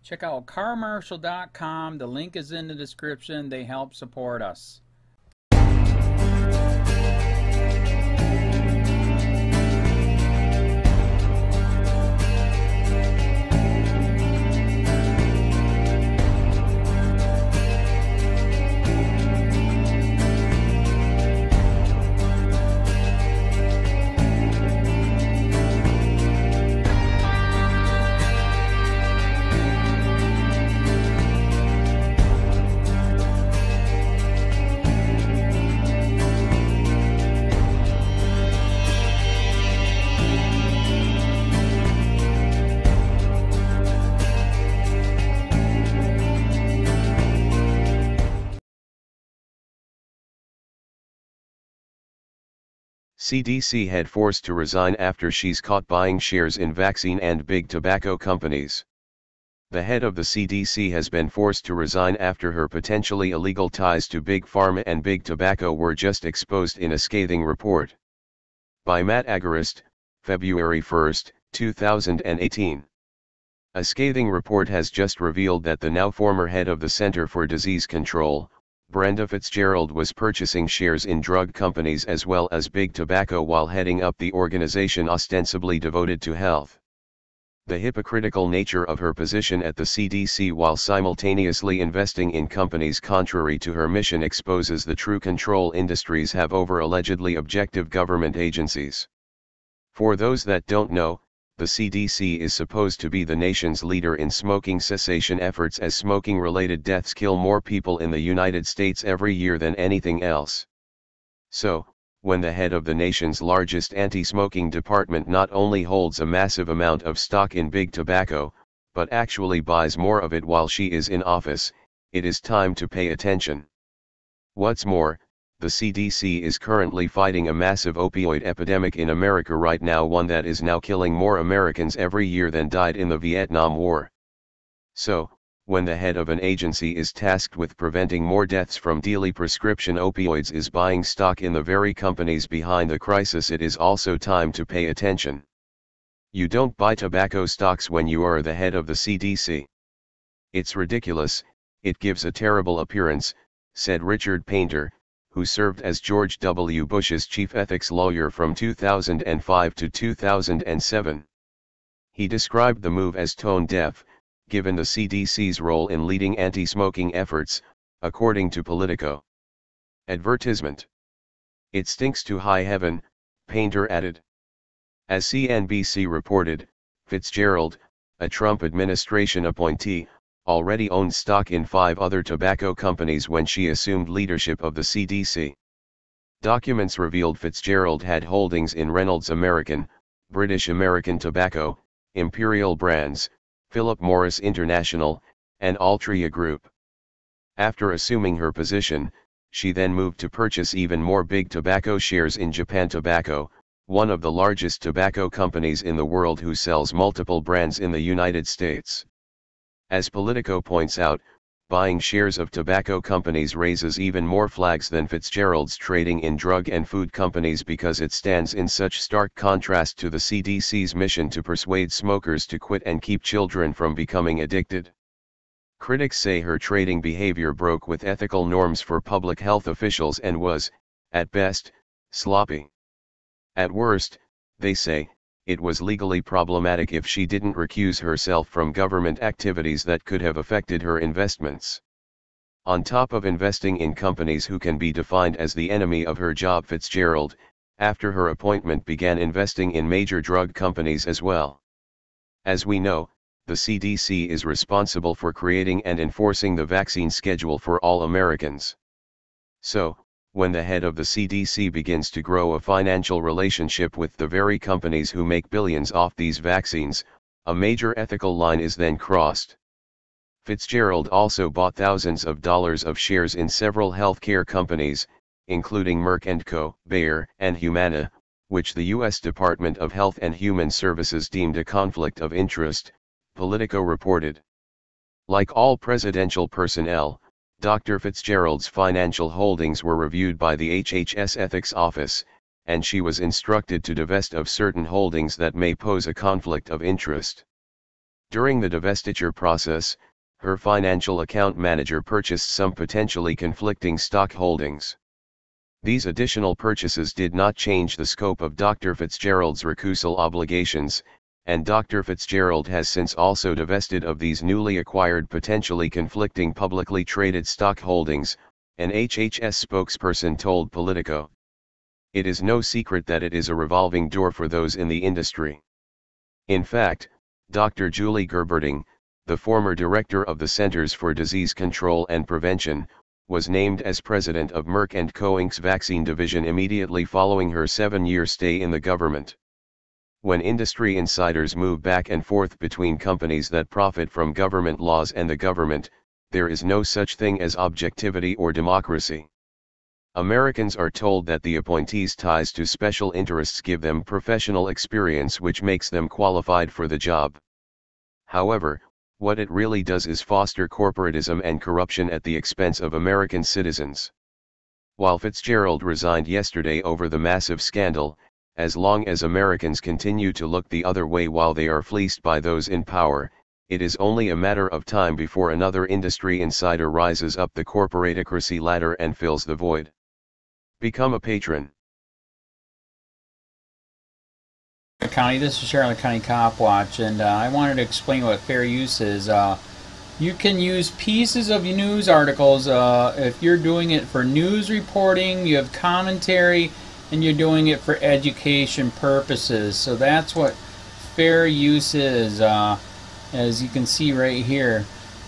Check out carmarshal.com. The link is in the description. They help support us. CDC head forced to resign after she's caught buying shares in vaccine and big tobacco companies. The head of the CDC has been forced to resign after her potentially illegal ties to Big Pharma and Big Tobacco were just exposed in a scathing report. By Matt Agorist, February 1, 2018. A scathing report has just revealed that the now former head of the Center for Disease Control, Brenda Fitzgerald, was purchasing shares in drug companies as well as Big Tobacco while heading up the organization ostensibly devoted to health. The hypocritical nature of her position at the CDC while simultaneously investing in companies contrary to her mission exposes the true control industries have over allegedly objective government agencies. For those that don't know, the CDC is supposed to be the nation's leader in smoking cessation efforts, as smoking-related deaths kill more people in the United States every year than anything else. So, when the head of the nation's largest anti-smoking department not only holds a massive amount of stock in Big Tobacco, but actually buys more of it while she is in office, it is time to pay attention. What's more, the CDC is currently fighting a massive opioid epidemic in America right now, one that is now killing more Americans every year than died in the Vietnam War. So, when the head of an agency is tasked with preventing more deaths from daily prescription opioids is buying stock in the very companies behind the crisis, it is also time to pay attention. You don't buy tobacco stocks when you are the head of the CDC. It's ridiculous, it gives a terrible appearance, said Richard Painter, who served as George W. Bush's chief ethics lawyer from 2005 to 2007. He described the move as tone-deaf, given the CDC's role in leading anti-smoking efforts, according to Politico. Advertisement. It stinks to high heaven, Painter added. As CNBC reported, Fitzgerald, a Trump administration appointee, already owned stock in 5 other tobacco companies when she assumed leadership of the CDC. Documents revealed Fitzgerald had holdings in Reynolds American, British American Tobacco, Imperial Brands, Philip Morris International, and Altria Group. After assuming her position, she then moved to purchase even more Big Tobacco shares in Japan Tobacco, one of the largest tobacco companies in the world who sells multiple brands in the United States. As Politico points out, buying shares of tobacco companies raises even more flags than Fitzgerald's trading in drug and food companies, because it stands in such stark contrast to the CDC's mission to persuade smokers to quit and keep children from becoming addicted. Critics say her trading behavior broke with ethical norms for public health officials and was, at best, sloppy. At worst, they say, it was legally problematic if she didn't recuse herself from government activities that could have affected her investments. On top of investing in companies who can be defined as the enemy of her job, Fitzgerald, after her appointment, began investing in major drug companies as well. As we know, the CDC is responsible for creating and enforcing the vaccine schedule for all Americans. So, when the head of the CDC begins to grow a financial relationship with the very companies who make billions off these vaccines, a major ethical line is then crossed. Fitzgerald also bought thousands of dollars of shares in several healthcare companies, including Merck & Co., Bayer, and Humana, which the U.S. Department of Health and Human Services deemed a conflict of interest, Politico reported. Like all presidential personnel, Dr. Fitzgerald's financial holdings were reviewed by the HHS Ethics Office, and she was instructed to divest of certain holdings that may pose a conflict of interest. During the divestiture process, her financial account manager purchased some potentially conflicting stock holdings. These additional purchases did not change the scope of Dr. Fitzgerald's recusal obligations, and Dr. Fitzgerald has since also divested of these newly acquired potentially conflicting publicly traded stock holdings, an HHS spokesperson told Politico. It is no secret that it is a revolving door for those in the industry. In fact, Dr. Julie Gerberding, the former director of the Centers for Disease Control and Prevention, was named as president of Merck & Co. Inc.'s vaccine division immediately following her 7-year stay in the government. When industry insiders move back and forth between companies that profit from government laws and the government, there is no such thing as objectivity or democracy. Americans are told that the appointees' ties to special interests give them professional experience which makes them qualified for the job. However, what it really does is foster corporatism and corruption at the expense of American citizens. While Fitzgerald resigned yesterday over the massive scandal, as long as Americans continue to look the other way while they are fleeced by those in power, it is only a matter of time before another industry insider rises up the corporatocracy ladder and fills the void. Become a patron. County, this is Charlotte County COPWATCH, and I wanted to explain what fair use is. You can use pieces of news articles if you're doing it for news reporting, you have commentary, and you're doing it for education purposes. So that's what fair use is, as you can see right here.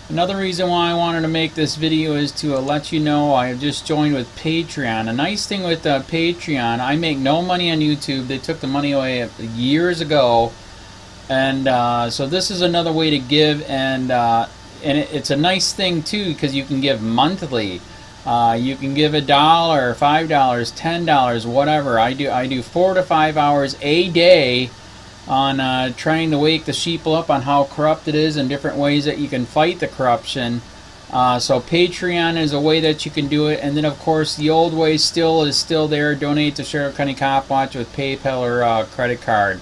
Another reason why I wanted to make this video is to let you know I have just joined with Patreon. A nice thing with Patreon, I make no money on YouTube. They took the money away years ago, and so this is another way to give, and it's a nice thing too because you can give monthly. You can give $1, $5, $10, whatever. I do 4 to 5 hours a day on trying to wake the sheeple up on how corrupt it is and different ways that you can fight the corruption. So Patreon is a way that you can do it, and then of course the old way is still there. Donate to Sheriff County COPWATCH with PayPal or credit card.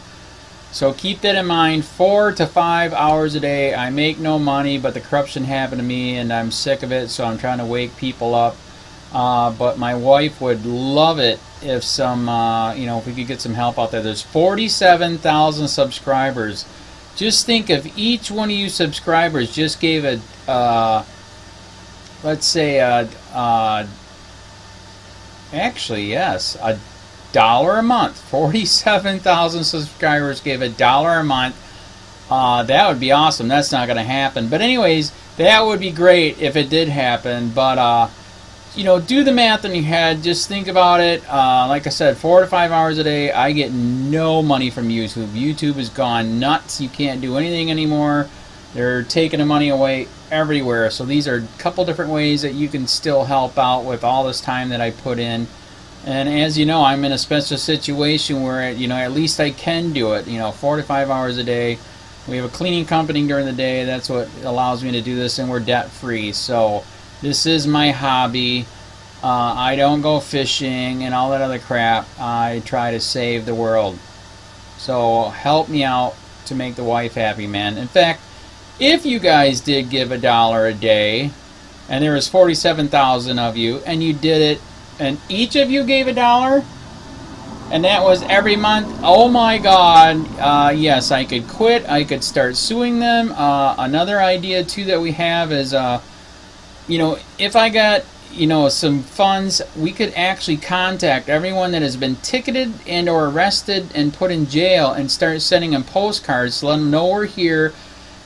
So keep that in mind. 4 to 5 hours a day. I make no money, but the corruption happened to me and I'm sick of it, so I'm trying to wake people up. But my wife would love it if if we could get some help out there. There's 47,000 subscribers. Just think if each one of you subscribers just gave let's say actually yes, $1 a month. 47,000 subscribers gave $1 a month. That would be awesome. That's not going to happen. But anyways, that would be great if it did happen. But do the math in your head. Just think about it. Like I said, 4 to 5 hours a day. I get no money from YouTube. YouTube has gone nuts. You can't do anything anymore. They're taking the money away everywhere. So these are a couple different ways that you can still help out with all this time that I put in. And as you know, I'm in a special situation where at least I can do it. 4 to 5 hours a day. We have a cleaning company during the day. That's what allows me to do this, and we're debt free. So this is my hobby. I don't go fishing and all that other crap. I try to save the world. So help me out to make the wife happy, man. In fact, if you guys did give $1 a day, and there was 47,000 of you, and you did it, and each of you gave $1, and that was every month, oh my God, yes, I could quit. I could start suing them. Another idea too that we have is if I got some funds, we could actually contact everyone that has been ticketed and or arrested and put in jail and start sending them postcards to let them know we're here,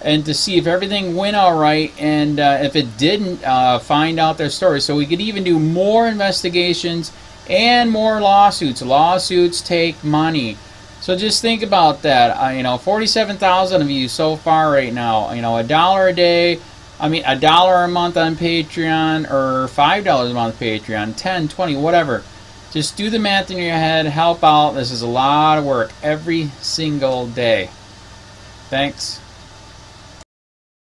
and to see if everything went all right, and if it didn't, find out their story. So we could even do more investigations and more lawsuits. Lawsuits take money. So just think about that. 47,000 of you so far right now. $1 a day. $1 a month on Patreon, or $5 a month Patreon, 10, 20, whatever. Just do the math in your head, help out. This is a lot of work every single day. Thanks.